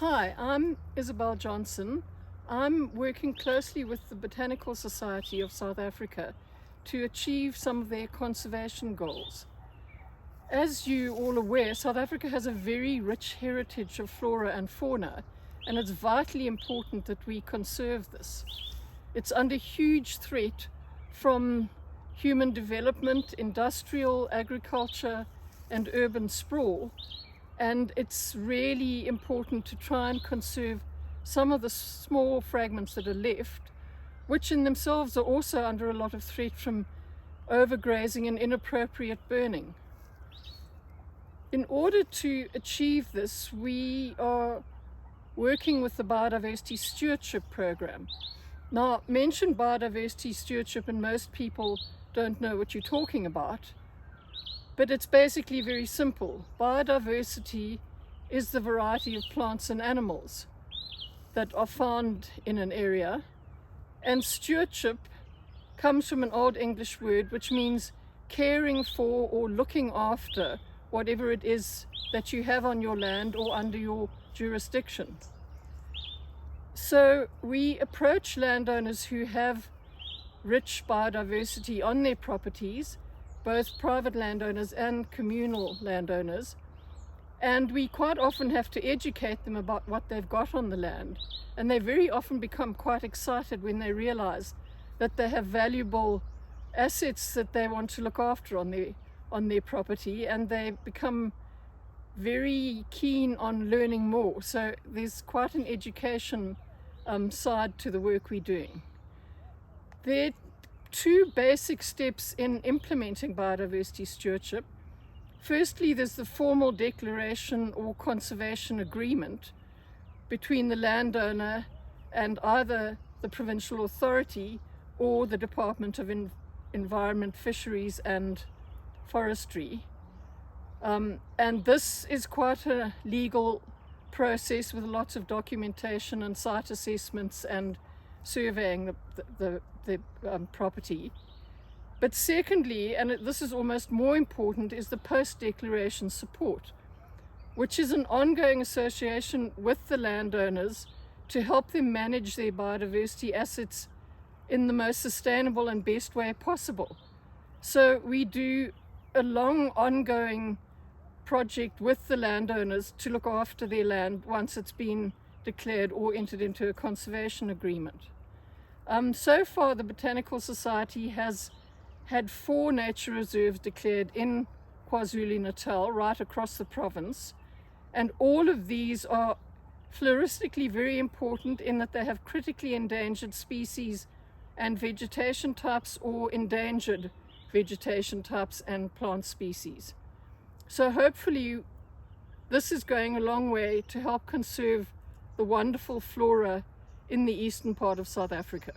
Hi, I'm Isabel Johnson. I'm working closely with the Botanical Society of South Africa to achieve some of their conservation goals. As you all aware, South Africa has a very rich heritage of flora and fauna, and it's vitally important that we conserve this. It's under huge threat from human development, industrial, agriculture, and urban sprawl. And it's really important to try and conserve some of the small fragments that are left, which in themselves are also under a lot of threat from overgrazing and inappropriate burning. In order to achieve this, we are working with the Biodiversity Stewardship Programme. Now, mention biodiversity stewardship and most people don't know what you're talking about. But it's basically very simple. Biodiversity is the variety of plants and animals that are found in an area. And stewardship comes from an Old English word which means caring for or looking after whatever it is that you have on your land or under your jurisdiction. So we approach landowners who have rich biodiversity on their properties, both private landowners and communal landowners, and we quite often have to educate them about what they've got on the land, and they very often become quite excited when they realize that they have valuable assets that they want to look after on their property, and they become very keen on learning more. So there's quite an education side to the work we're doing. There are two basic steps in implementing biodiversity stewardship. Firstly, there's the formal declaration or conservation agreement between the landowner and either the provincial authority or the Department of Environment, Fisheries and Forestry. And this is quite a legal process with lots of documentation and site assessments and surveying the property. But secondly, and this is almost more important, is the post-declaration support, which is an ongoing association with the landowners to help them manage their biodiversity assets in the most sustainable and best way possible. So we do a long ongoing project with the landowners to look after their land once it's been declared or entered into a conservation agreement. So far, the Botanical Society has had 4 nature reserves declared in KwaZulu-Natal, right across the province, and all of these are floristically very important in that they have critically endangered species and vegetation types, or endangered vegetation types and plant species. So hopefully this is going a long way to help conserve the wonderful flora in the eastern part of South Africa.